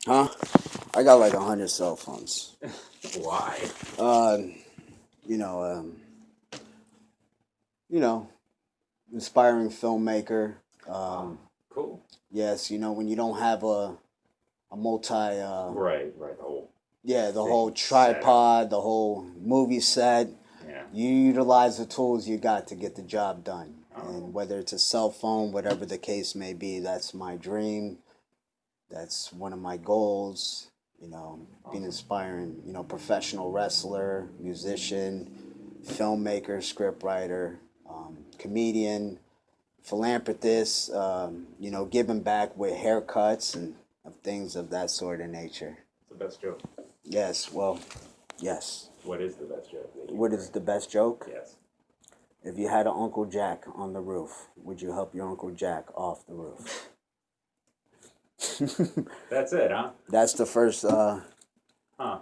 Huh? I got like 100 cell phones. Why? Uh, you know, you know, inspiring filmmaker. Oh, Um, cool. yes, when you don't have a multi, Right, right. The whole yeah, the thing whole set up. tripod, the whole movie set. Yeah. You utilize the tools you got to get the job done. Oh, And whether it's a cell phone, whatever the case may be, that's my dream. That's one of my goals. Being awesome. inspiring, professional wrestler, musician, filmmaker, scriptwriter, comedian, philanthropist, giving back with haircuts and of things of that sort of nature. It's the best joke. Yes, well, yes. What is the best joke that you've What is heard? the best joke? Yes. If you had an Uncle Jack on the roof, would you help your Uncle Jack off the roof? That's it, huh? That's the first Huh.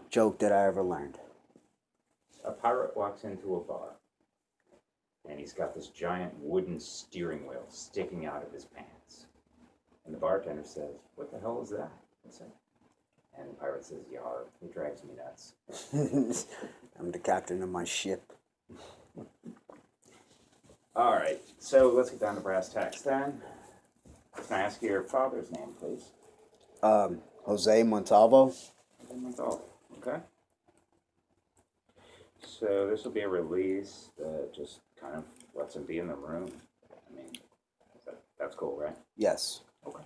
joke that I ever learned. A pirate walks into a bar, and he's got this giant wooden steering wheel sticking out of his pants. And the bartender says, "What the hell is that?" And the pirate says, "Yar, it drives me nuts." I'm the captain of my ship. All right, so let's get down to brass tacks then. Can I ask your father's name, please? Jose Montalvo. Oh, okay. So this will be a release that just kind of lets him be in the room. I mean, that's cool, right? Yes. Okay.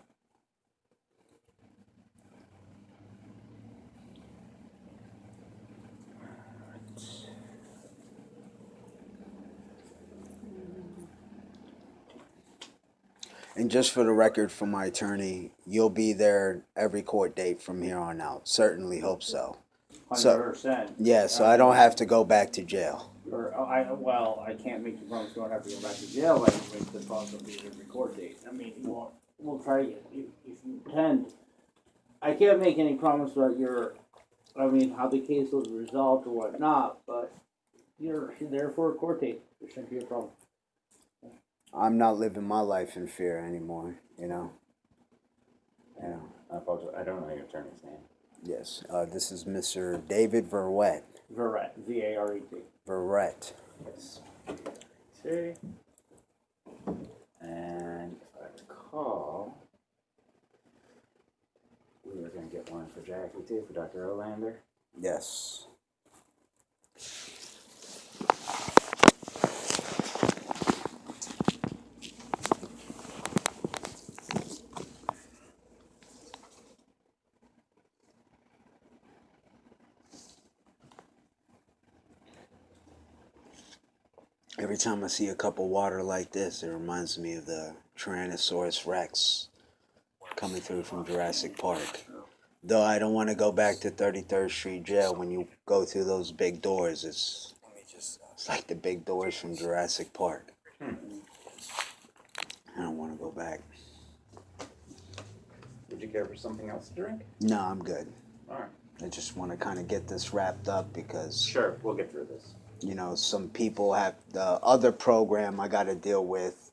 And just for the record, for my attorney, you'll be there every court date from here on out. Certainly hope so. 100%. Yeah, so I don't have to go back to jail. I can't make the promise you don't have to go back to jail, but I can make the promise of being every court date. I mean, we'll try to get, if you attend. I can't make any promise about how the case was resolved or whatnot, but you're there for a court date. There shouldn't be a problem. I'm not living my life in fear anymore, I apologize. I don't know your attorney's name. Yes, this is Mr. David Verwet. Varet, V-A-R-E-T. Verret. Yes. Okay. And if I recall, we were going to get one for Jackie too, for Dr. Olander. Yes. Every time I see a cup of water like this, it reminds me of the Tyrannosaurus Rex coming through from Jurassic Park. Though I don't want to go back to 33rd Street Jail. When you go through those big doors, it's like the big doors from Jurassic Park. I don't want to go back. Would you care for something else to drink? No, I'm good. All right. I just want to kind of get this wrapped up because, Sure, we'll get through this. some people have the other program I got to deal with.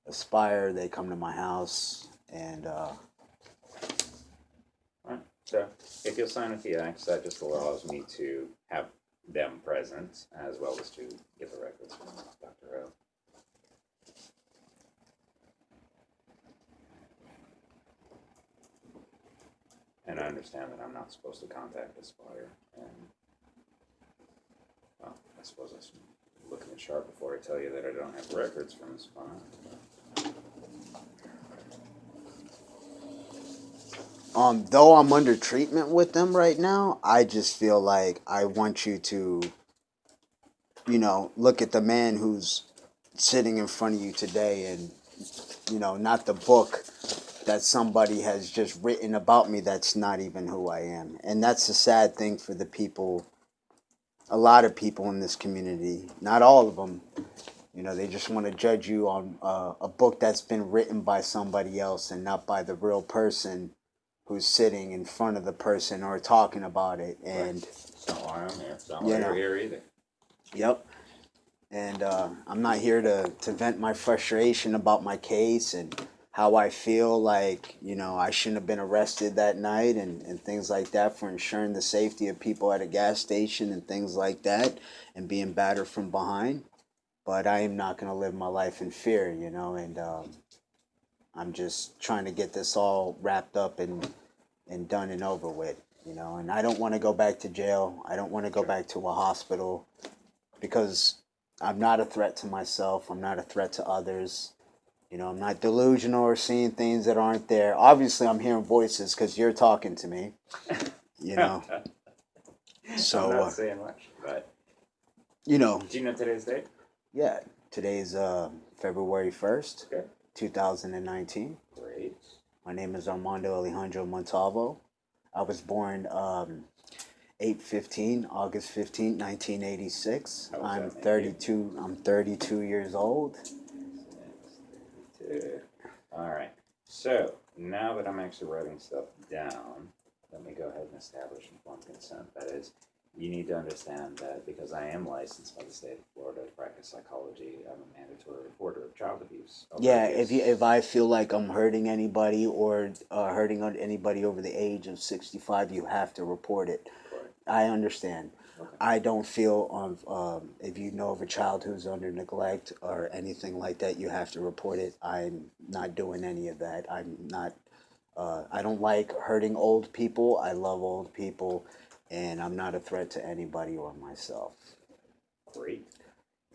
Aspire, they come to my house and All right. So if you'll sign with the X, that just allows me to have them present as well as to get the records from Dr. O. And I understand that I'm not supposed to contact Aspire. And, well, I suppose I should look in the chart before I tell you that I don't have records from Aspire. though I'm under treatment with them right now, I just feel like I want you to, look at the man who's sitting in front of you today and, not the book that somebody has just written about me that's not even who I am. And that's a sad thing for the people, a lot of people in this community, not all of them. They just want to judge you on a book that's been written by somebody else and not by the real person who's sitting in front of the person or talking about it. And That's not why I'm here. It's not why you're here either. Yep. And I'm not here to vent my frustration about my case. And how I feel like, I shouldn't have been arrested that night and things like that for ensuring the safety of people at a gas station and things like that and being battered from behind. But I am not going to live my life in fear, and I'm just trying to get this all wrapped up and done and over with, and I don't want to go back to jail. I don't want to go back to a hospital because I'm not a threat to myself. I'm not a threat to others. I'm not delusional or seeing things that aren't there. Obviously, I'm hearing voices because you're talking to me, So, I'm not saying much, but do you know today's date? Yeah, today's February 1st, Okay. 2019. Great. My name is Armando Alejandro Montalvo. I was born 8/15, August 15th, 1986. I'm 32. I'm 32 years old. 32. All right. So now that I'm actually writing stuff down, let me go ahead and establish informed consent. That is, you need to understand that because I am licensed by the state of Florida to practice psychology, I'm a mandatory reporter of child abuse. Yeah, if I feel like I'm hurting anybody or hurting anybody over the age of 65, you have to report it. Correct. I understand. Okay. I don't feel if you know of a child who's under neglect or anything like that, you have to report it. I'm not doing any of that. I'm not. I don't like hurting old people. I love old people, and I'm not a threat to anybody or myself. Great.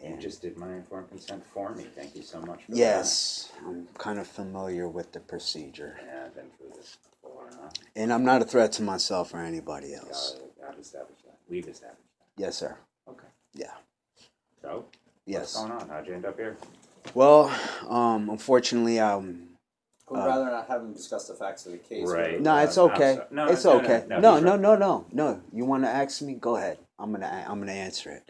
You just did my informed consent for me. Thank you so much for that. Yes, I'm kind of familiar with the procedure. Yeah, I've been through this before, huh? And I'm not a threat to myself or anybody else. I've established that. We've established that. Yes, sir. Okay. Yeah. So, yes. What's going on? How'd you end up here? Well, unfortunately, We'd rather not have him discuss the facts of the case. Right. no, it's okay. No, It's no, okay. no, No, he's no, right. no, no, no. You want to ask me? Go ahead. I'm gonna answer it.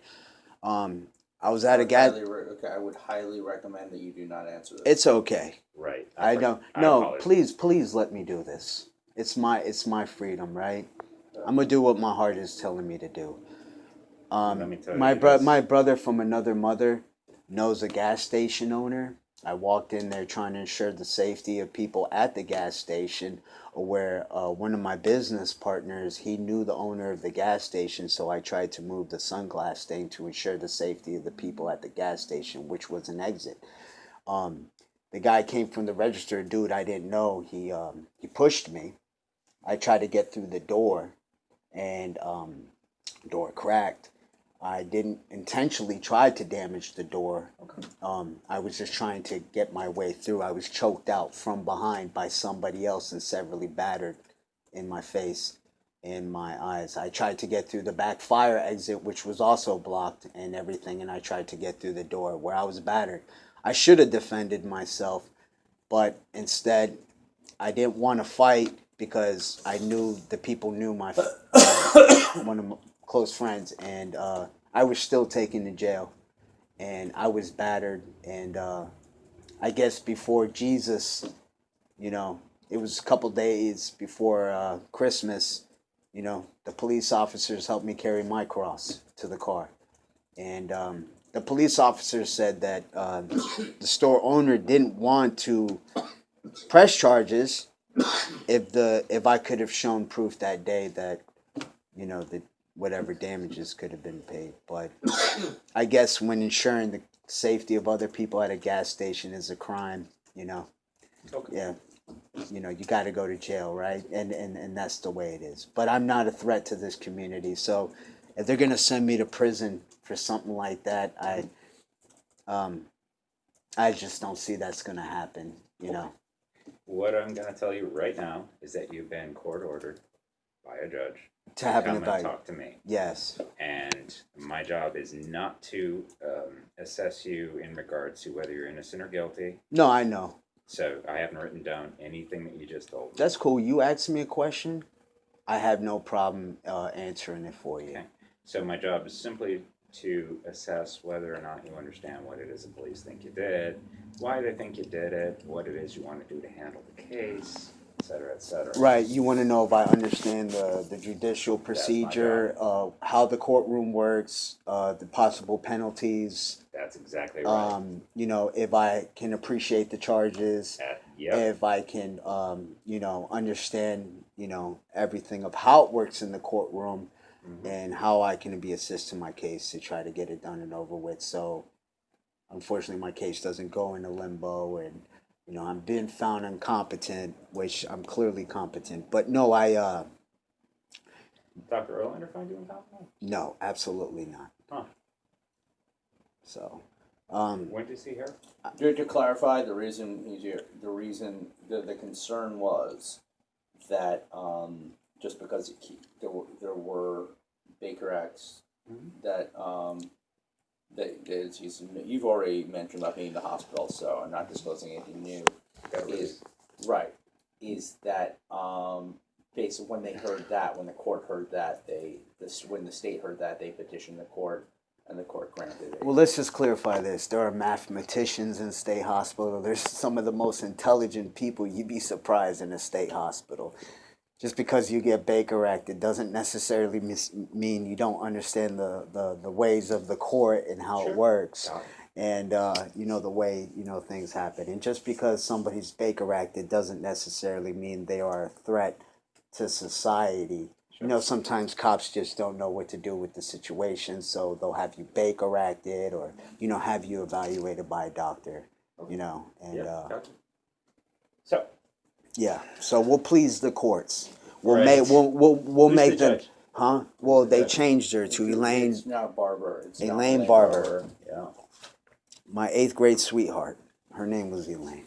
I was at a gas. Okay, I would highly recommend that you do not answer this. It's okay. Right. I don't. I No, apologize. please let me do this. It's my freedom, right? I'm gonna do what my heart is telling me to do. Let me tell you My this. brother from another mother knows a gas station owner. I walked in there trying to ensure the safety of people at the gas station, where one of my business partners, he knew the owner of the gas station, so I tried to move the sunglass thing to ensure the safety of the people at the gas station, which was an exit. The guy came from the register, dude I didn't know. He pushed me. I tried to get through the door, and door cracked. I didn't intentionally try to damage the door. Okay. I was just trying to get my way through. I was choked out from behind by somebody else and severely battered in my face and my eyes. I tried to get through the back fire exit, which was also blocked and everything, and I tried to get through the door where I was battered. I should have defended myself, but instead I didn't want to fight because I knew the people knew my one of my close friends, and I was still taken to jail, and I was battered, and I guess before Jesus, it was a couple days before Christmas, the police officers helped me carry my cross to the car, and the police officers said that the store owner didn't want to press charges if I could have shown proof that day that that whatever damages could have been paid. But I guess when ensuring the safety of other people at a gas station is a crime, Okay. yeah, you got to go to jail, right? And that's the way it is. But I'm not a threat to this community, so if they're gonna send me to prison for something like that, I just don't see that's gonna happen. What I'm going to tell you right now is that you've been court ordered by a judge To have an come and advice. talk to me. Yes. And my job is not to assess you in regards to whether you're innocent or guilty. No, I know. So I haven't written down anything that you just told me. That's cool. You asked me a question. I have no problem answering it for you. Okay. So my job is simply to assess whether or not you understand what it is the police think you did, why they think you did it, what it is you want to do to handle the case, et cetera, et cetera. Right. You want to know if I understand the judicial procedure, how the courtroom works, the possible penalties. That's exactly right. If I can appreciate the charges. if I can, understand, everything of how it works in the courtroom and how I can be assist in my case to try to get it done and over with. So, unfortunately, my case doesn't go into limbo, and I'm being found incompetent, which I'm clearly competent. But no, Dr. Erlander find you incompetent? no, absolutely not. Huh. So, When did you see her? To clarify, the reason he's here, the concern was that just because there were Baker Acts that you've already mentioned about being in the hospital, so I'm not disclosing anything new. Is that basically when the court heard that, when the state heard that, they petitioned the court, and the court granted it. well, let's just clarify this. There are mathematicians in state hospital. There's some of the most intelligent people. You'd be surprised in a state hospital. Just because you get Baker Act, it doesn't necessarily mean you don't understand the ways of the court and how it works. And, the way, things happen. And just because somebody's Baker Act, it doesn't necessarily mean they are a threat to society. Sometimes cops just don't know what to do with the situation, so they'll have you Baker Acted or, have you evaluated by a doctor, and, Gotcha. So, yeah, so we'll please the courts. We'll Right. we'll Who's make the them, judge? huh? Well, Who's the they judge? changed her to Elaine, It's now Barber. It's now Elaine Barber, Yeah. my 8th grade sweetheart. Her name was Elaine.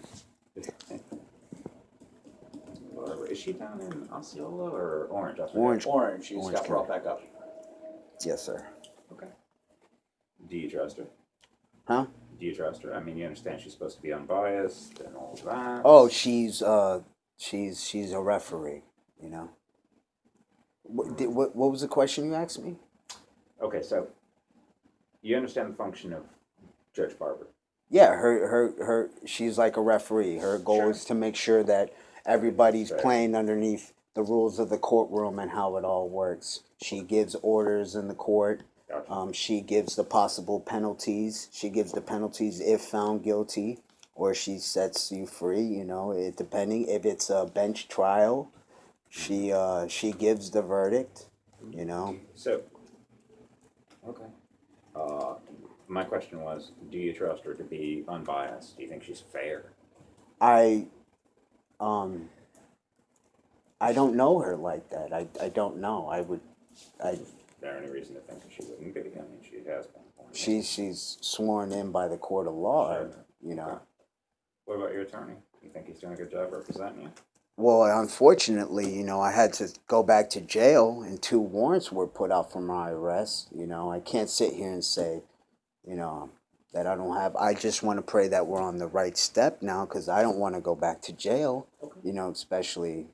Is she down in Osceola or Orange? I forget. Orange. She's Orange got brought back up. Yes, sir. Okay. Do you trust her? Huh? Do you trust her? I mean, you understand she's supposed to be unbiased and all of that. Oh, she's a referee. What was the question you asked me? Okay, so you understand the function of Judge Barber. Yeah, her she's like a referee. Her goal Sure. is to make sure that everybody's Right. playing underneath the rules of the courtroom and how it all works. She gives orders in the court. Gotcha. She gives the possible penalties. She gives the penalties if found guilty, or she sets you free. It depending if it's a bench trial. She gives the verdict. So, okay. My question was, do you trust her to be unbiased? Do you think she's fair? I don't know her like that. I don't know. Is there any reason to think that she wouldn't be? I mean, she has been. She's sworn in by the court of law. Sure. Okay. What about your attorney? You think he's doing a good job representing you? Well, unfortunately, I had to go back to jail, and 2 warrants were put out for my arrest. I can't sit here and say, that I don't have. I just want to pray that we're on the right step now, because I don't want to go back to jail. Okay. Especially,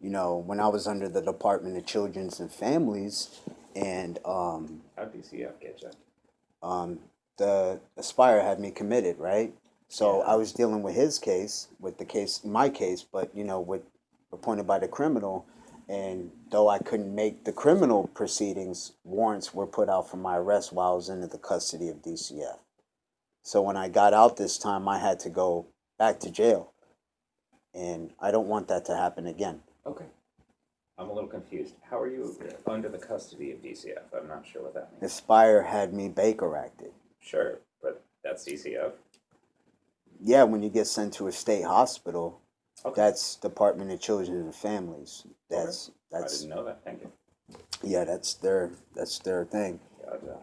when I was under the Department of Children's and Families, and How'd DCF get you? the Aspire had me committed, right? So Yeah. I was dealing with my case, but with appointed by the criminal, and though I couldn't make the criminal proceedings, warrants were put out for my arrest while I was under the custody of DCF. So when I got out this time, I had to go back to jail, and I don't want that to happen again. Okay. I'm a little confused. How are you under the custody of DCF? I'm not sure what that means. Aspire had me Baker acted. Sure, but that's DCF. Yeah, when you get sent to a state hospital, Okay. that's Department of Children and Families. I That's didn't know that. Thank you. yeah, that's their thing. Gotcha.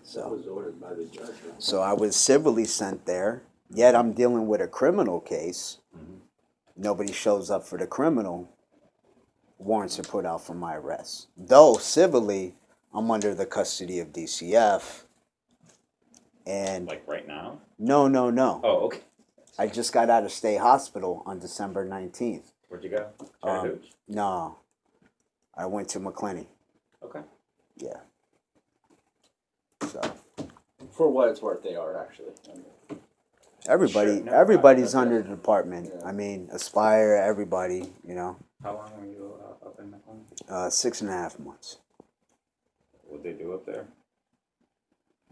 So was ordered by the judge. so I was civilly sent there. Yet I'm dealing with a criminal case. Mhm. Nobody shows up for the criminal. Warrants are put out for my arrest. Though civilly, I'm under the custody of DCF. And Like right now? no. Oh, okay. I just got out of state hospital on December 19th. Where'd you go? Chattahoochee? No, I went to McClenny. Okay. Yeah. So For what it's worth, they are actually. everybody, Sure, no, everybody's I- under the department. Yeah. I mean, Aspire, everybody. How long were you up in McLean? 6.5 months. What'd they do up there?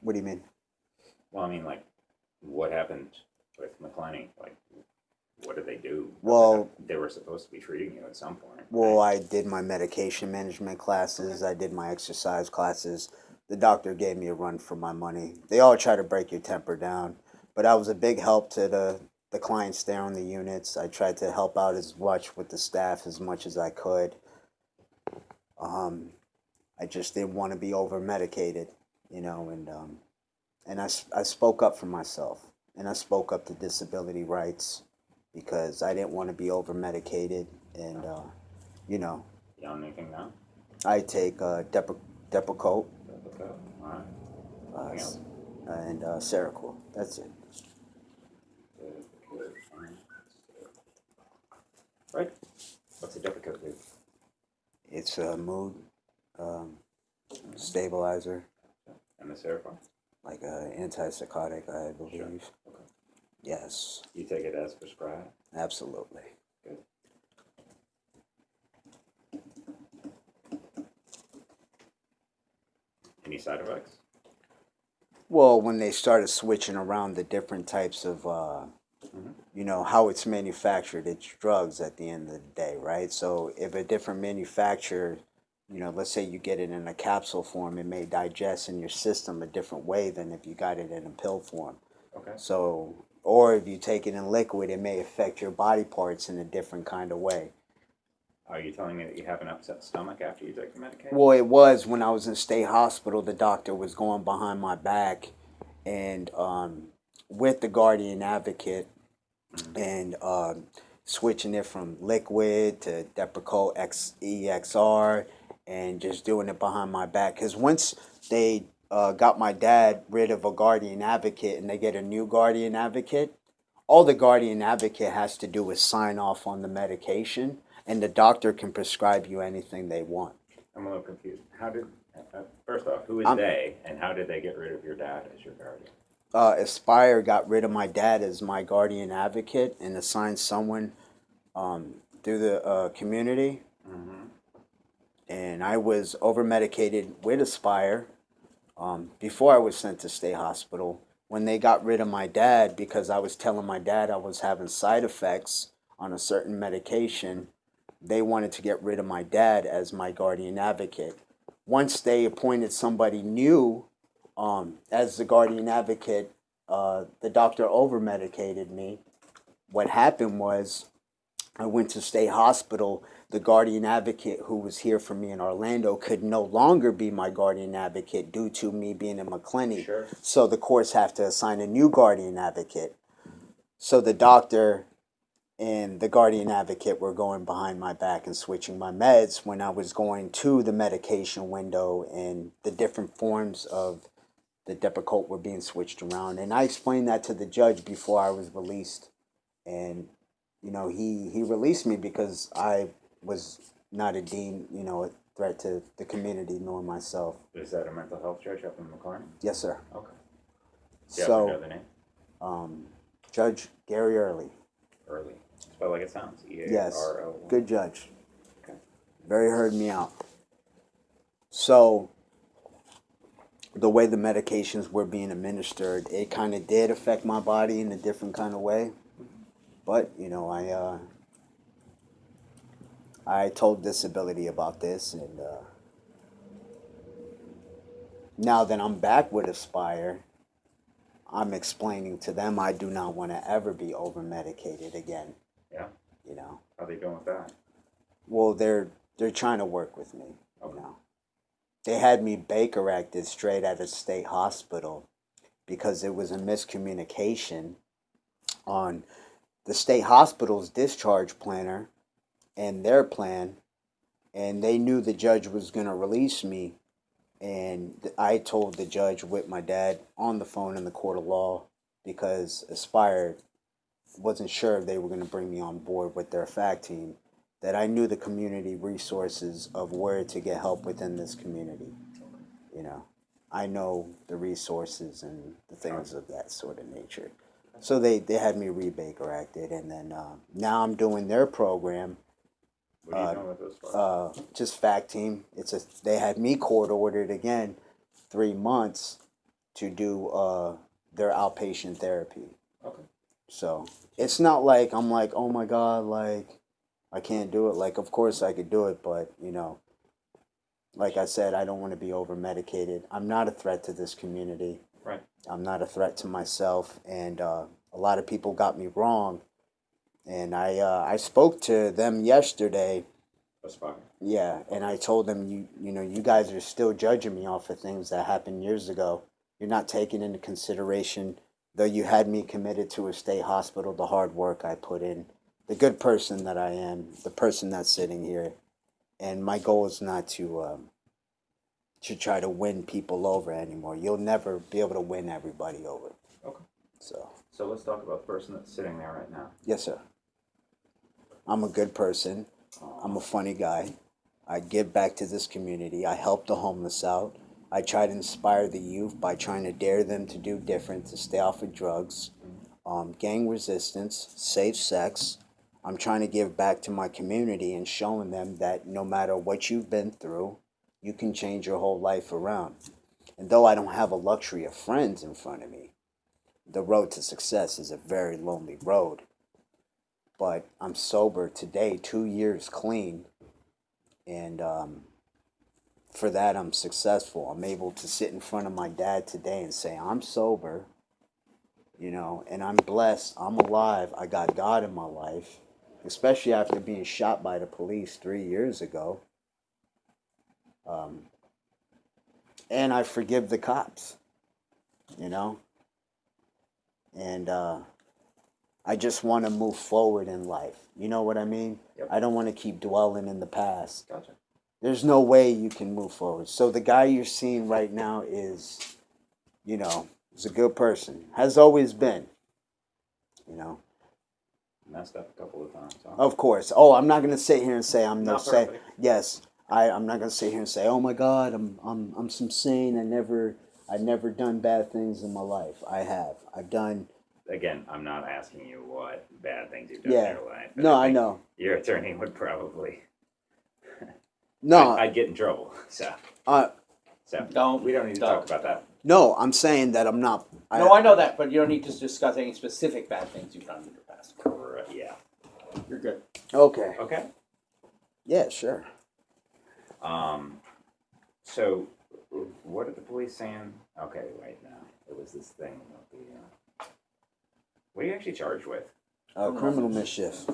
What do you mean? Well, I mean, like, what happened with McClenny? Like, what did they do? Well, they were supposed to be treating you at some point. well, I did my medication management classes. I did my exercise classes. The doctor gave me a run for my money. They all try to break your temper down, but I was a big help to the clients there on the units. I tried to help out as much with the staff as much as I could. I just didn't want to be over medicated, you know, and I spoke up for myself, and I spoke up to disability rights because I didn't want to be over medicated, and you know, You on anything now? I take Depakote Okay. All right. Anything else? and Seroquel. That's it. Right. What's a Depakote do? It's a mood stabilizer, And the Seroquel? like an antipsychotic, I believe. Sure. Okay. Yes, You take it as prescribed? absolutely. Good. Any side effects? Well, when they started switching around the different types of, you know, how it's manufactured, it's drugs at the end of the day, right? So if a different manufacturer, you know, let's say you get it in a capsule form, it may digest in your system a different way than if you got it in a pill form. Okay. So, or if you take it in liquid, it may affect your body parts in a different kind of way. Are you telling me that you have an upset stomach after you take the medication? Well, it was when I was in state hospital, the doctor was going behind my back and with the guardian advocate and switching it from liquid to Depakote XEXR and just doing it behind my back. Because once they got my dad rid of a guardian advocate and they get a new guardian advocate, all the guardian advocate has to do is sign off on the medication, and the doctor can prescribe you anything they want. I'm a little confused. How did, first off, who is they, and how did they get rid of your dad as your guardian? Aspire got rid of my dad as my guardian advocate and assigned someone through the community. Mm-hmm. And I was over medicated with Aspire before I was sent to state hospital. When they got rid of my dad, because I was telling my dad I was having side effects on a certain medication, they wanted to get rid of my dad as my guardian advocate. Once they appointed somebody new as the guardian advocate, the doctor over medicated me. What happened was I went to state hospital. The guardian advocate who was here for me in Orlando could no longer be my guardian advocate due to me being in McClenny. Sure. So the courts have to assign a new guardian advocate. So the doctor and the guardian advocate were going behind my back and switching my meds when I was going to the medication window, and the different forms of the Depakote were being switched around. And I explained that to the judge before I was released. And, you know, he released me because I was not a dean, you know, a threat to the community nor myself. Is that a mental health judge up in McLaren? Yes, sir. Okay. Do you happen to know So, the name? Judge Gary Early. Early. Spell like it sounds. Yes. E-A-R-L-Y. Good judge. Okay. Very heard me out. So, the way the medications were being administered, it kind of did affect my body in a different kind of way. But, you know, I told disability about this, and now that I'm back with Aspire, I'm explaining to them I do not want to ever be over medicated again. Yeah. You know. How they doing with that? Well, they're trying to work with me. Okay. You know. They had me Baker acted straight out of state hospital because it was a miscommunication on the state hospital's discharge planner and their plan, and they knew the judge was going to release me, and I told the judge with my dad on the phone in the court of law, because Aspire wasn't sure if they were going to bring me on board with their FAC team, that I knew the community resources of where to get help within this community. You know, I know the resources and the things of that sort of nature. So they had me re-Baker acted, and then now I'm doing their program. What do you know with those? Just FAC team. They had me court ordered again, 3 months to do their outpatient therapy. Okay. So it's not like I'm like, oh my God, like I can't do it. Like, of course I could do it, but you know, like I said, I don't want to be over medicated. I'm not a threat to this community. Right. I'm not a threat to myself, and a lot of people got me wrong. And I spoke to them yesterday. That's fine. Yeah, and I told them, you know, you guys are still judging me off of things that happened years ago. You're not taking into consideration, though you had me committed to a state hospital, the hard work I put in, the good person that I am, the person that's sitting here, and my goal is not to try to win people over anymore. You'll never be able to win everybody over. Okay. So So let's talk about the person that's sitting there right now. yes, sir. I'm a good person. I'm a funny guy. I give back to this community. I help the homeless out. I try to inspire the youth by trying to dare them to do different, to stay off of drugs, gang resistance, safe sex. I'm trying to give back to my community and showing them that no matter what you've been through, you can change your whole life around. And though I don't have a luxury of friends in front of me, the road to success is a very lonely road. But I'm sober today, 2 years clean, and for that I'm successful. I'm able to sit in front of my dad today and say I'm sober, you know, and I'm blessed. I'm alive. I got God in my life, especially after being shot by the police 3 years ago. And I forgive the cops, you know, and I just want to move forward in life. You know what I mean? Yep. I don't want to keep dwelling in the past. Gotcha. There's no way you can move forward. So the guy you're seeing right now is, you know, is a good person. Has always been, you know. Messed up a couple of times, huh? Of course. Oh, I'm not gonna sit here and say I'm no Not saint. perfect. Yes, I'm not gonna sit here and say, oh my God, I'm some saint. I never done bad things in my life. I have. I've done. Again, I'm not asking you what bad things you've done Yeah. in your life. but No, I think know. Your attorney would probably. No. I'd get in trouble. So Uh, we don't need to talk about that. no, I'm saying that I'm not. No, I know that, but you don't need to discuss any specific bad things you've done in your past. Correct. Yeah. You're good. Okay. Okay. Yeah, sure. So, what are the police saying? Okay, wait, no. It was this thing about the. What are you actually charged with? Criminal mischief. Is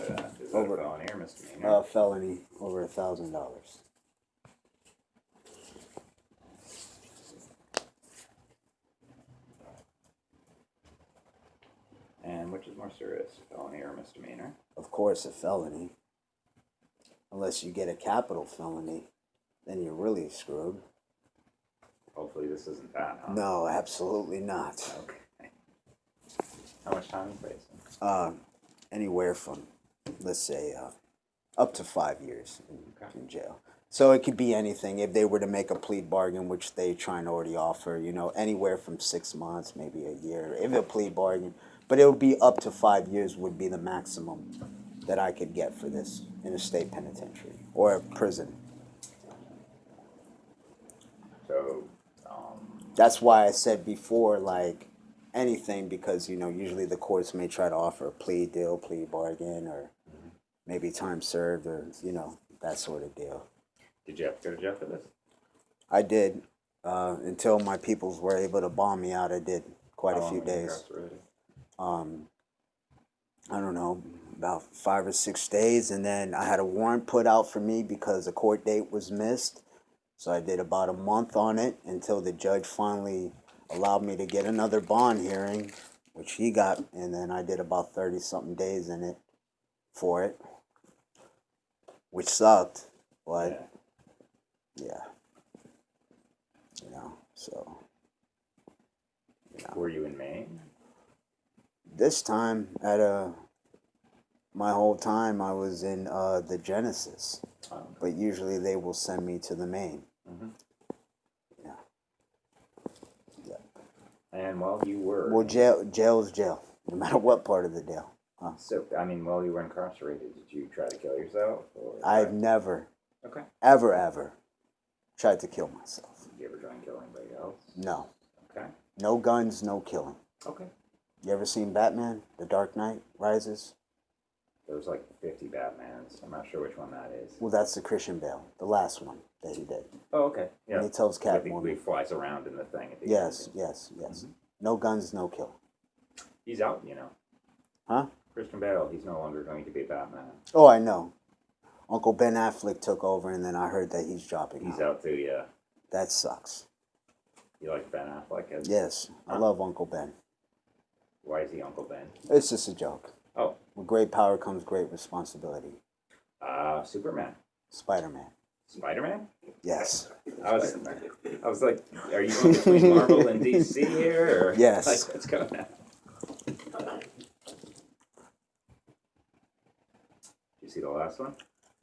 that Over. a felony or misdemeanor? Felony over $1,000. And which is more serious, felony or misdemeanor? Of course, a felony. Unless you get a capital felony, then you're really screwed. Hopefully, this isn't that, huh? No, absolutely not. Okay. How much time are you facing? Anywhere from, let's say, up to 5 years Okay. in jail. So it could be anything. If they were to make a plea bargain, which they trying to already offer, you know, anywhere from 6 months, maybe a year. If a plea bargain, but it would be up to 5 years would be the maximum that I could get for this in a state penitentiary or a prison. So, That's why I said before, like, anything, because, you know, usually the courts may try to offer a plea deal, plea bargain, or maybe time served, or, you know, that sort of deal. did you have to go to jail for this? I did. Until my peoples were able to bomb me out, I did quite How a long few were you days. incarcerated? I don't know, about 5 or 6 days, and then I had a warrant put out for me because a court date was missed. So I did about a month on it until the judge finally allowed me to get another bond hearing, which he got, and then I did about 30-something days in it for it, which sucked, but yeah, you know, so, you know. Were you in Maine? This time, my whole time I was in the Genesis, but usually they will send me to the Maine. Mm-hmm. Yeah. Yeah. And while you were... Well, jail is jail, no matter what part of the jail. So, I mean, while you were incarcerated, did you try to kill yourself? Or I've never, Okay. ever tried to kill myself. Did you ever try and kill anybody else? No. Okay. No guns, no killing. Okay. You ever seen Batman, The Dark Knight Rises? There's like 50 Batmans. I'm not sure which one that is. Well, that's the Christian Bale, the last one that he did. Oh, okay. Yeah. And he tells But he Catwoman. flies around in the thing at the Yes, end. yes, yes. Mhm. No guns, no kill. He's out, you know. Huh? Christian Bale, he's no longer going to be Batman. Oh, I know. Uncle Ben Affleck took over, and then I heard that he's dropping He's out. out too, yeah. That sucks. You like Ben Affleck? Yes, I love Uncle Ben. Why is he Uncle Ben? It's just a joke. Oh. With great power comes great responsibility. Superman. Spider-Man. Spider-Man? Yes. I was like, are you going between Marvel and DC here? Or Yes. Like, what's going on? Did you see the last one?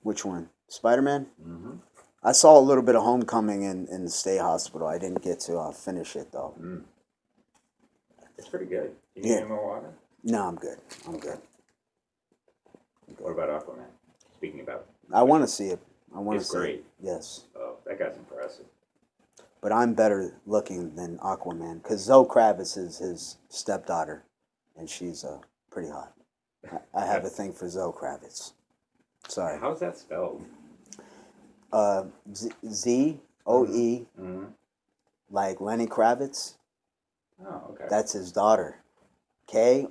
Which one? Spider-Man? Mm-hmm. I saw a little bit of Homecoming in the state hospital. I didn't get to finish it, though. Mm. It's pretty good. You need Yeah. any more water? No, I'm good. I'm good. What about Aquaman? Speaking about, I want to see it. I want to it's see great. it. Yes. Oh, that guy's impressive. But I'm better looking than Aquaman because Zoe Kravitz is his stepdaughter, and she's pretty hot. I have a thing for Zoe Kravitz. Sorry. How's that spelled? Z-O-E, Mm-hmm. like Lenny Kravitz. Oh, okay. That's his daughter. Kravitz.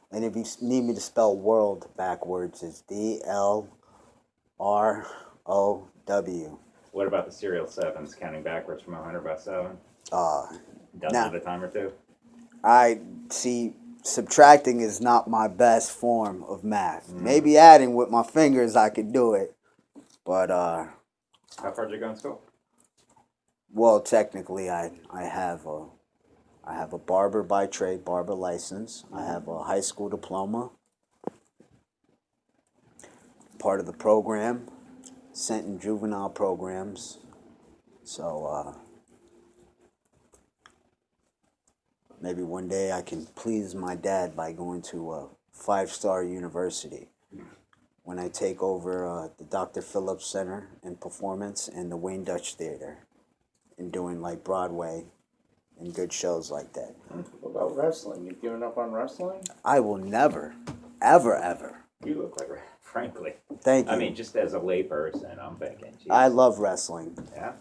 And if you need me to spell world backwards, it's DLROW. What about the serial sevens, counting backwards from 100 by 7? Dozen Now- at a time or two? I see subtracting is not my best form of math. Maybe adding with my fingers I could do it. But How far did you go in school? well, technically I have a barber by trade, barber license. I have a high school diploma. Part of the program, sent in juvenile programs. So maybe one day I can please my dad by going to a 5-star university. When I take over the Dr. Phillips Center in Performance and the Wayne Dutch Theater and doing like Broadway and good shows like that. What about wrestling? You've given up on wrestling? I will never, ever. You look like, frankly. Thank you. I mean, just as a layperson, I'm thinking. Geez. I love wrestling. Yeah?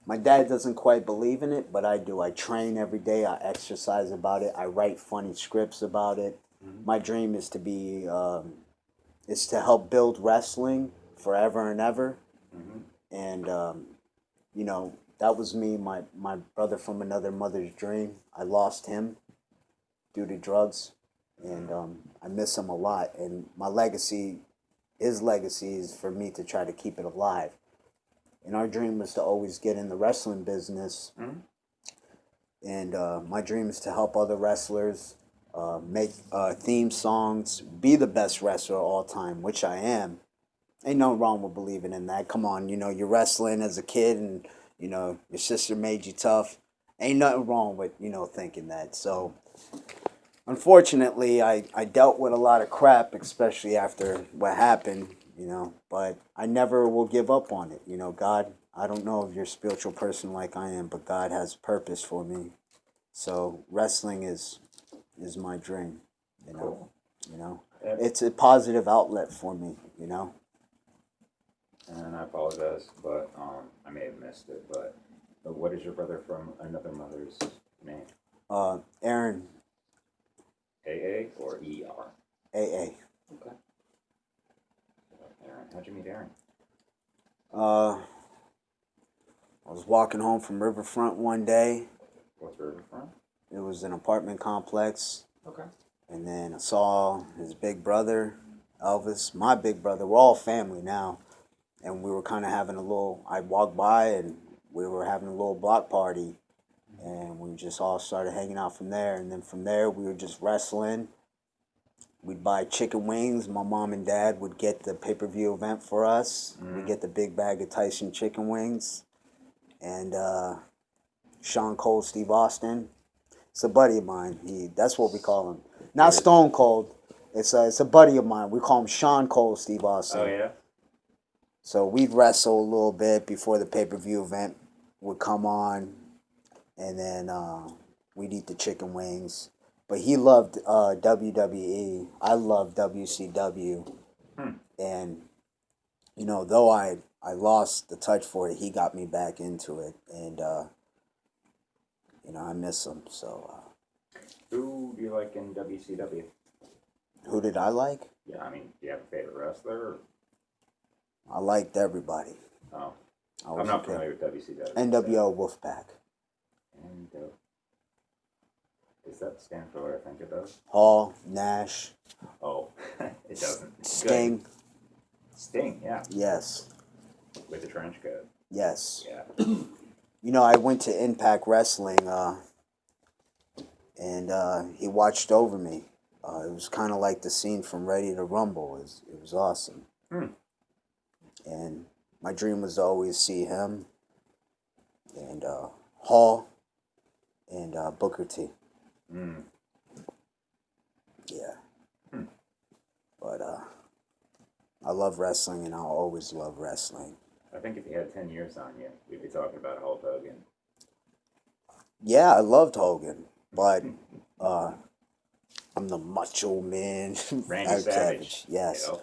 My dad doesn't quite believe in it, but I do. I train every day. I exercise about it. I write funny scripts about it. Mhm. My dream is to be, is to help build wrestling forever and ever. Mm-hmm. And, you know, that was me, my brother from another mother's dream. I lost him due to drugs, and I miss him a lot. And my legacy, his legacy, is for me to try to keep it alive. And our dream was to always get in the wrestling business. Mhm. And my dream is to help other wrestlers make theme songs, be the best wrestler of all time, which I am. Ain't nothing wrong with believing in that. Come on, you know, you're wrestling as a kid and, you know, your sister made you tough. Ain't nothing wrong with, you know, thinking that. So, unfortunately, I dealt with a lot of crap, especially after what happened, you know, but I never will give up on it. You know, God, I don't know if you're a spiritual person like I am, but God has purpose for me. So, wrestling is my dream, you know. Cool. You know, Yeah. it's a positive outlet for me, you know. And I apologize, but I may have missed it. But what is your brother from another mother's name? Aaron, AA or ER? AA. Okay. Aaron, how'd you meet Aaron? I was walking home from Riverfront one day. What's Riverfront? It was an apartment complex. Okay. And then I saw his big brother, Elvis, my big brother. We're all family now. And we were kind of having a little, I walked by and we were having a little block party. And we just all started hanging out from there. And then from there, we were just wrestling. We'd buy chicken wings. My mom and dad would get the pay-per-view event for us. We'd get the big bag of Tyson chicken wings. And Sean Cold, Steve Austin. It's a buddy of mine. That's what we call him. Not Stone Cold. It's a buddy of mine. We call him Sean Cold, Steve Austin. Oh, yeah? So we'd wrestle a little bit before the pay-per-view event would come on. and then we'd eat the chicken wings. But he loved WWE. I loved WCW, and you know, though I lost the touch for it, he got me back into it, and you know, I miss him. So, Who do you like in WCW? who did I like? Yeah, I mean, do you have a favorite wrestler? Or? I liked everybody. Oh, I was I'm not a kid. familiar with WCW. NWO Wolfpack. And does that stand for what I think it does? Hall, Nash, Oh, it doesn't. It's Sting. good. Sting, yeah, Yes, with the trench coat. yes. Yeah. You know, I went to Impact Wrestling, and he watched over me. It was kind of like the scene from Ready to Rumble. It was awesome. And my dream was to always see him, and Hall, and Booker T. Yeah. But I love wrestling, and I'll always love wrestling. I think if you had 10 years on you, we'd be talking about Hulk Hogan. Yeah, I loved Hogan, but I'm the Macho Man. Randy Savage. Yes. You know?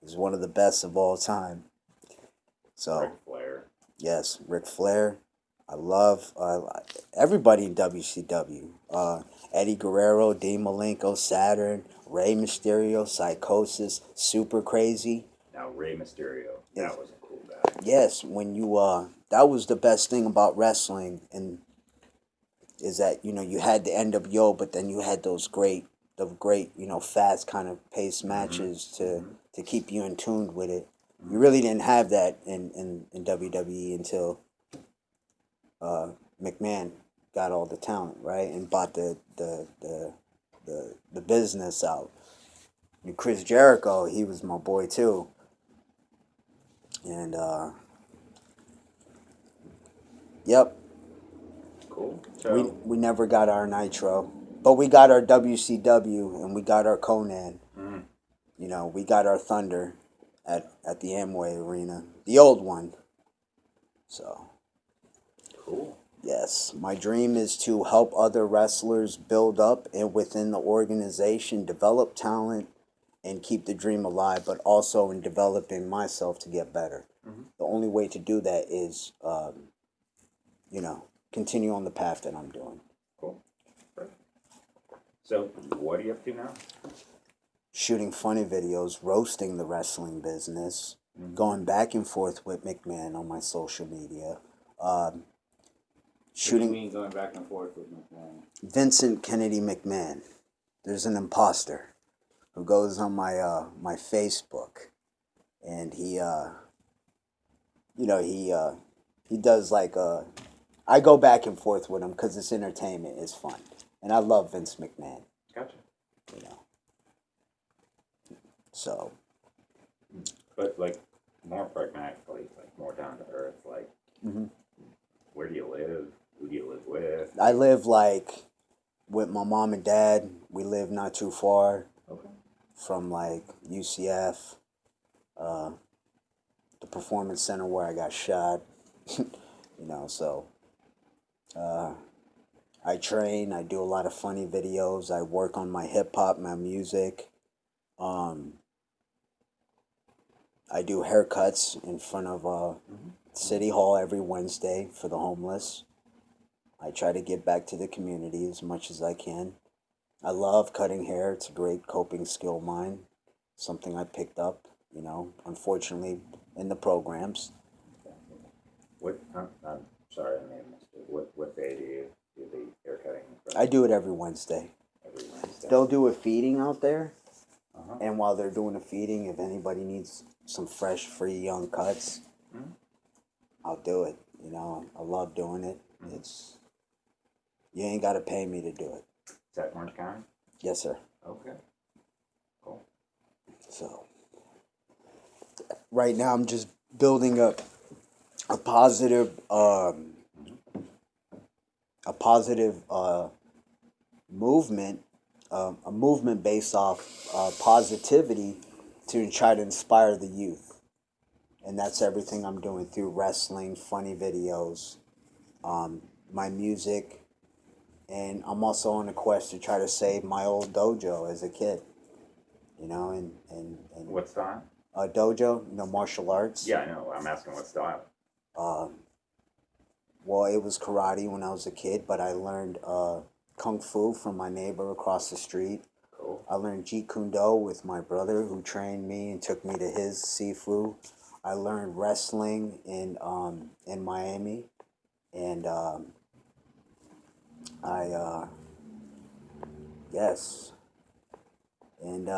He's one of the best of all time. So, Ric Flair. yes, Ric Flair. I love everybody in WCW. Eddie Guerrero, Dean Malenko, Saturn, Rey Mysterio, Psychosis, Super Crazy. Now, Rey Mysterio. Yes. That was a cool guy. Yes, when you that was the best thing about wrestling, and is that, you know, you had the NWO, but then you had those great, you know, fast kind of paced matches to keep you in tune with it. You really didn't have that in WWE until McMahon got all the talent, right, and bought the business out. And Chris Jericho, he was my boy too, and yep. Cool. So, We never got our Nitro, but we got our WCW and we got our Conan. You know, we got our Thunder at the Amway Arena, the old one. So, cool. yes, my dream is to help other wrestlers build up and within the organization develop talent and keep the dream alive, but also in developing myself to get better. The only way to do that is, you know, continue on the path that I'm doing. Cool. Right. So, what are you up to now? Shooting funny videos, roasting the wrestling business, going back and forth with McMahon on my social media. What do Shooting you mean going back and forth with McMahon? Vincent Kennedy McMahon. There's an imposter who goes on my my Facebook, and he you know, he does like I go back and forth with him because it's entertainment, it's fun, and I love Vince McMahon. Gotcha. You know, so But, like, more pragmatically, like, more down to earth, like, where do you live? Who do you live with? I live like with my mom and dad. We live not too far Okay. from like UCF, the performance center where I got shot. You know, so I train. I do a lot of funny videos. I work on my hip hop, my music. I do haircuts in front of City Hall every Wednesday for the homeless. I try to give back to the community as much as I can. I love cutting hair. It's a great coping skill of mine. Something I picked up, you know, unfortunately, in the programs. What? I'm sorry, I may have missed it. What day do you do the haircutting? I do it every Wednesday. Every Wednesday. They'll do a feeding out there. And while they're doing a feeding, if anybody needs some fresh, free, young cuts, I'll do it. You know, I love doing it. It's, you ain't got to pay me to do it. Is that Orange County? Yes, sir. Okay. Cool. So, right now I'm just building up a positive, movement, a movement based off positivity to try to inspire the youth. And that's everything I'm doing through wrestling, funny videos, my music, and I'm also on a quest to try to save my old dojo as a kid. You know, and What style? dojo, you know, martial arts. Yeah, I know. I'm asking what style. Um, well, it was karate when I was a kid, but I learned kung fu from my neighbor across the street. Cool. I learned Jeet Kune Do with my brother, who trained me and took me to his Sifu. I learned wrestling in Miami, and I yes, and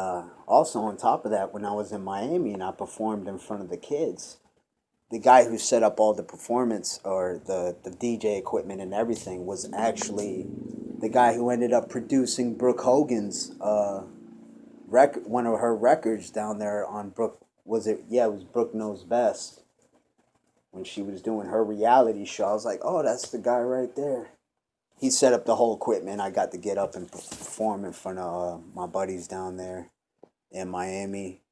also on top of that, when I was in Miami and I performed in front of the kids, the guy who set up all the performance or the DJ equipment and everything was actually the guy who ended up producing Brooke Hogan's one of her records down there on Brooke. Was it? Yeah, it was Brooke Knows Best. When she was doing her reality show, I was like, oh, that's the guy right there. He set up the whole equipment. I got to get up and perform in front of my buddies down there in Miami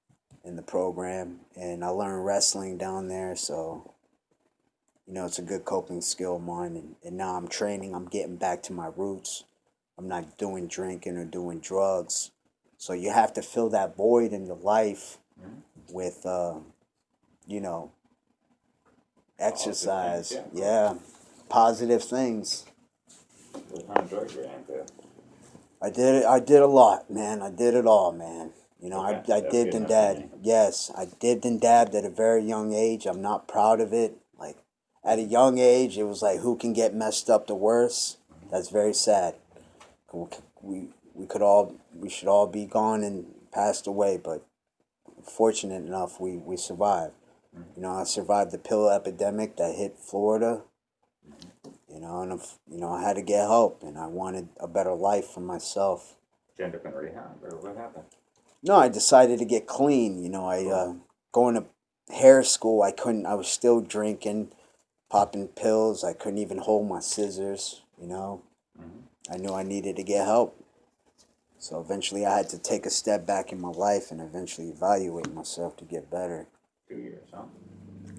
in the program. And I learned wrestling down there. So, you know, it's a good coping skill of mine. And now I'm training. I'm getting back to my roots. I'm not doing drinking or doing drugs. So you have to fill that void in your life with, you know, exercise. Positive things, Yeah, positive things. What kind of drugs you're into? I did it. I did a lot, man. I did it all, man. You know, Okay, I that's dipped good and enough for dabbed. me. Yes, I dipped and dabbed at a very young age. I'm not proud of it. Like, at a young age, it was like, who can get messed up the worst? That's very sad. We should all be gone and passed away, but fortunate enough, we survived. You know, I survived the pill epidemic that hit Florida. You know, and you know, I had to get help, and I wanted a better life for myself. Did you end up in rehab, or what happened? No, I decided to get clean. You know, I going to hair school. I couldn't. I was still drinking, popping pills. I couldn't even hold my scissors. You know, I knew I needed to get help. So eventually, I had to take a step back in my life and eventually evaluate myself to get better. 2 years, huh?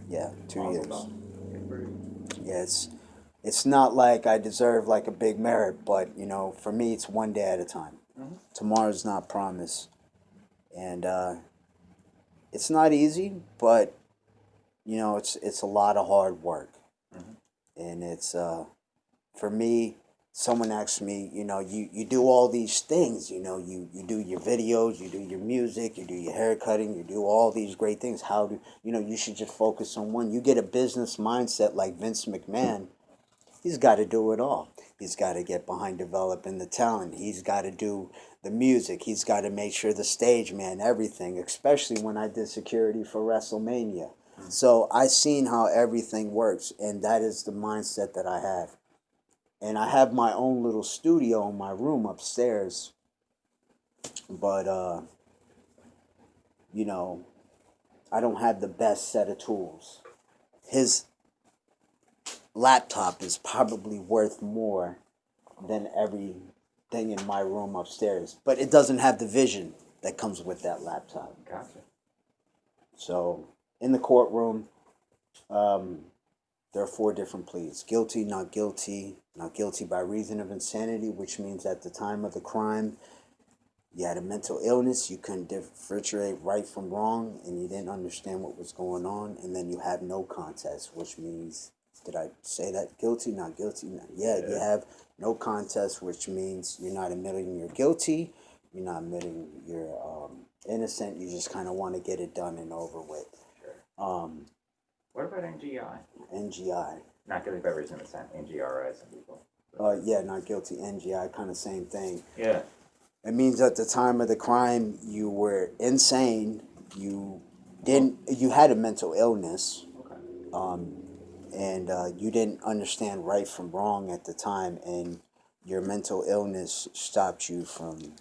Yeah, 2 Mazel years. tov. Good for you. Yeah, it's not like I deserve like a big merit, but you know, for me, it's one day at a time. Tomorrow's not promised, and it's not easy, but you know, it's a lot of hard work, and it's for me. Someone asked me, you know, you do all these things, you know, you do your videos, you do your music, you do your hair cutting, you do all these great things. How do you know? You should just focus on one. You get a business mindset like Vince McMahon. He's got to do it all. He's got to get behind developing the talent. He's got to do the music. He's got to make sure the stage, man, everything, especially when I did security for WrestleMania. So I seen how everything works, and that is the mindset that I have. And I have my own little studio in my room upstairs. But, you know, I don't have the best set of tools. His laptop is probably worth more than everything in my room upstairs. But it doesn't have the vision that comes with that laptop. Gotcha. So in the courtroom, there are 4 different pleas: guilty, not guilty by reason of insanity, which means at the time of the crime, you had a mental illness, you couldn't differentiate right from wrong, and you didn't understand what was going on. And then you have no contest, which means, did I say that? Guilty, not guilty? Yeah, you have no contest, which means you're not admitting you're guilty, you're not admitting you're innocent, you just kind of want to get it done and over with. Sure. What about NGI? NGI. Not guilty by reason of consent. NGRI, some people. Yeah, not guilty. NGI, kind of same thing. Yeah. It means at the time of the crime, you were insane. You had a mental illness, Okay. and you didn't understand right from wrong at the time, and your mental illness stopped you from,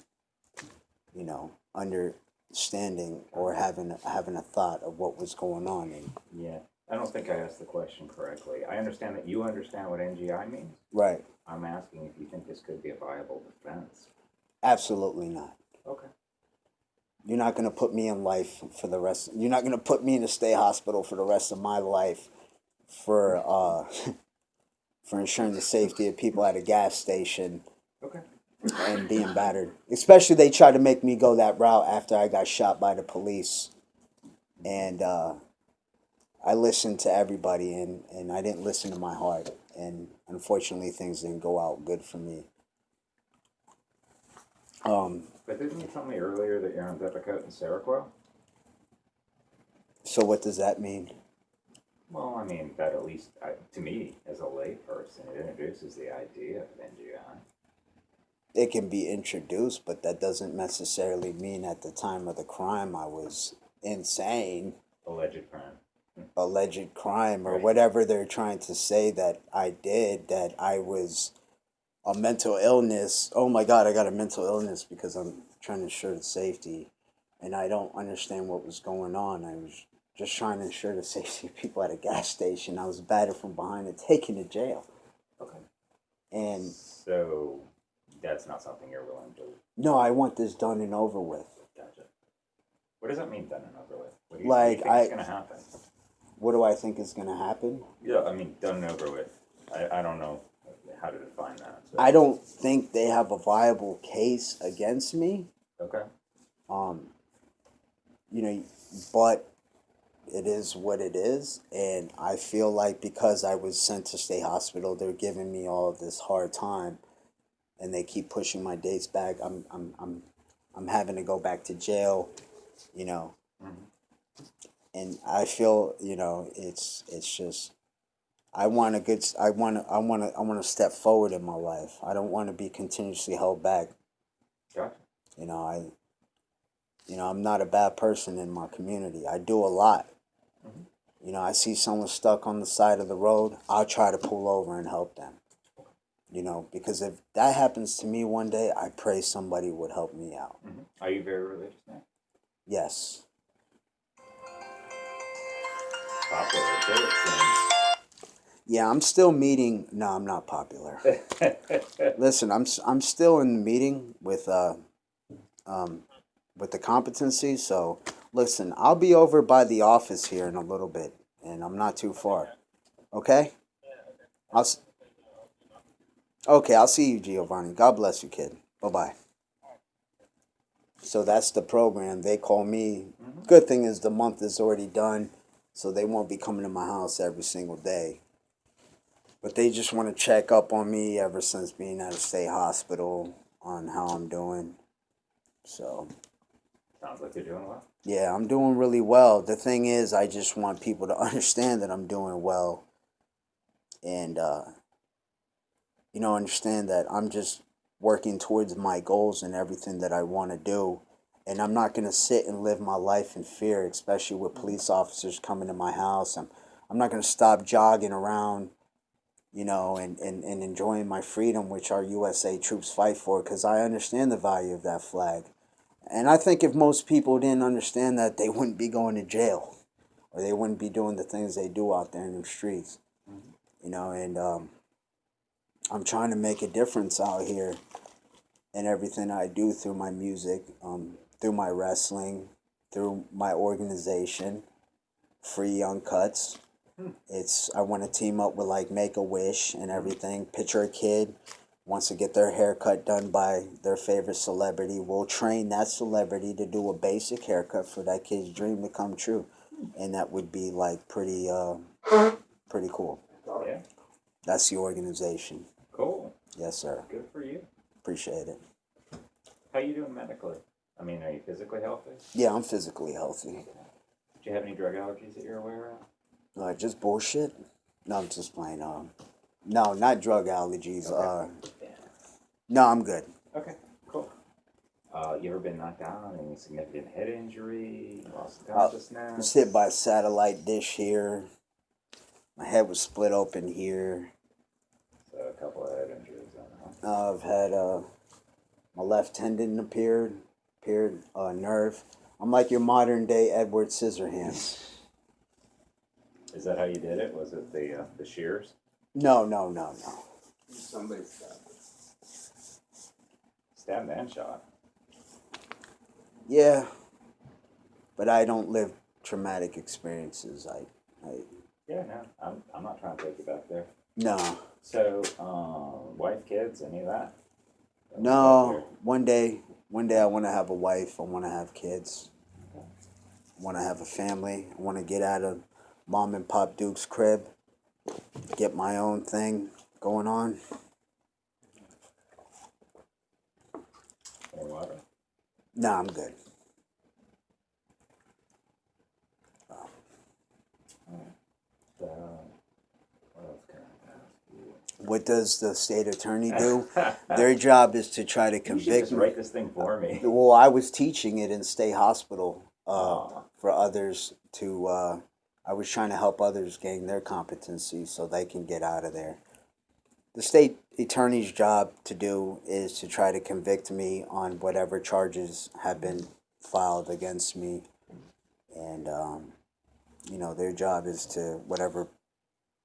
you know, understanding or having a thought of what was going on. And Yeah. I don't think I asked the question correctly. I understand that you understand what NGI means. right, I'm asking if you think this could be a viable defense. absolutely not. Okay. You're not going to put me in life for the rest. You're not going to put me in a state hospital for the rest of my life for for ensuring the safety of people at a gas station Okay. and being battered. Especially they tried to make me go that route after I got shot by the police. And I listened to everybody, and I didn't listen to my heart. And unfortunately, things didn't go out good for me. But didn't you tell me earlier that you're on Depakote and Seroquel? So what does that mean? Well, I mean, that at least, to me, as a layperson, it introduces the idea of NGI. It can be introduced, but that doesn't necessarily mean at the time of the crime I was insane. Alleged crime. Alleged crime or Right. whatever they're trying to say that I did, that I was a mental illness. Oh my God, I got a mental illness because I'm trying to ensure the safety, and I don't understand what was going on. I was just trying to ensure the safety of people at a gas station. I was battered from behind and taken to jail. Okay. And So, that's not something you're willing to. no, I want this done and over with. Gotcha. What does that mean, done and over with? What do you, Like, what do you think is going to happen? What do I think is going to happen? Yeah, I mean, done and over with. I don't know how to define that. So. I don't think they have a viable case against me. Okay. You know, but it is what it is, and I feel like because I was sent to state hospital, they're giving me all of this hard time, and they keep pushing my dates back. I'm having to go back to jail, you know, and I feel, you know, it's just. I want to step forward in my life. I don't want to be continuously held back. Gotcha. You know, I'm not a bad person in my community. I do a lot. You know, I see someone stuck on the side of the road, I'll try to pull over and help them. You know, because if that happens to me one day, I pray somebody would help me out. Mm-hmm. Are you very religious now? Yes. Popular, too, it Yeah, I'm still meeting. No, I'm not popular. Listen, I'm still in the meeting with the competency. So, listen, I'll be over by the office here in a little bit, and I'm not too far. Okay? Okay, I'll see you, Giovanni. God bless you, kid. Bye-bye. So that's the program. They call me. Good thing is the month is already done, so they won't be coming to my house every single day. But they just want to check up on me ever since being at a state hospital on how I'm doing. So, Sounds like you're doing well. yeah, I'm doing really well. The thing is, I just want people to understand that I'm doing well. And, you know, understand that I'm just working towards my goals and everything that I want to do. And I'm not going to sit and live my life in fear, especially with police officers coming to my house. I'm not going to stop jogging around, you know, and enjoying my freedom, which our USA troops fight for, because I understand the value of that flag. And I think if most people didn't understand that, they wouldn't be going to jail, or they wouldn't be doing the things they do out there in the streets, you know, and I'm trying to make a difference out here in everything I do through my music, through my wrestling, through my organization, Free Young Cuts. I want to team up with like Make-A-Wish and everything. Picture a kid wants to get their haircut done by their favorite celebrity. We'll train that celebrity to do a basic haircut for that kid's dream to come true, and that would be like pretty cool. Yeah. That's the organization. Cool. Yes, sir. Good for you. Appreciate it. How you doing medically? I mean, are you physically healthy? Yeah, I'm physically healthy. Do you have any drug allergies that you're aware of? Just bullshit. No, I'm just playing. No, not drug allergies. Okay. No, I'm good. Okay, cool. You ever been knocked out? Any significant head injury? Lost I was consciousness? hit by a satellite dish here. My head was split open here. So a couple of head injuries. I don't know. I've had my left tendon appeared nerve. I'm like your modern day Edward Scissorhands. Is that how you did it? Was it the shears? No. Somebody stabbed. Stabbed and shot. Yeah, but I don't live traumatic experiences. Yeah, no, I'm not trying to take you back there. No. So, wife, kids, any of that? No, one day I want to have a wife. I want to have kids. I want to have a family. I want to get out of Mom and Pop Duke's crib, get my own thing going on. More water? Nah, I'm good. What else can I ask you? What does the state attorney do? Their job is to try to You should convict just me. write this thing for me. Well, I was teaching it in state hospital Aw. for others to. I was trying to help others gain their competency so they can get out of there. The state attorney's job to do is to try to convict me on whatever charges have been filed against me, and their job is to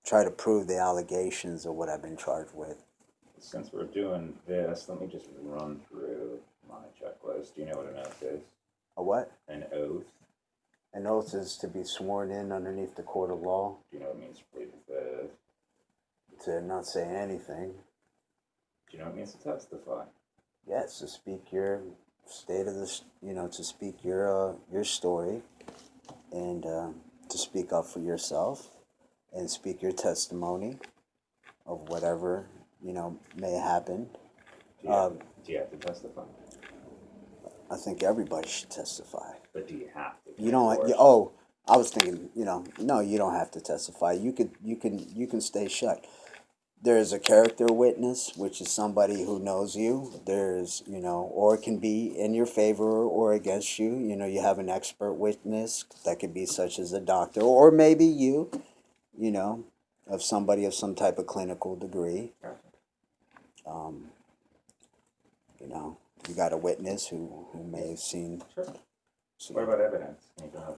try to prove the allegations of what I've been charged with. Since we're doing this, let me just run through my checklist. Do you know what an oath is? A what? An oath. An oath is to be sworn in underneath the court of law, Do you know what it means to plead the fifth? to not say anything. Do you know what it means to testify? Yes, to speak your state of this, to speak your story, and to speak up for yourself, and speak your testimony of whatever may happen. Do you have to testify? I think everybody should testify. But do you have to? You don't. Or- I was thinking. No, you don't have to testify. You can stay shut. There's a character witness, which is somebody who knows you. There's, or it can be in your favor or against you. You have an expert witness that could be such as a doctor, or maybe you, of somebody of some type of clinical degree. Um, you got a witness who may have seen. Sure. What about evidence? Can you come up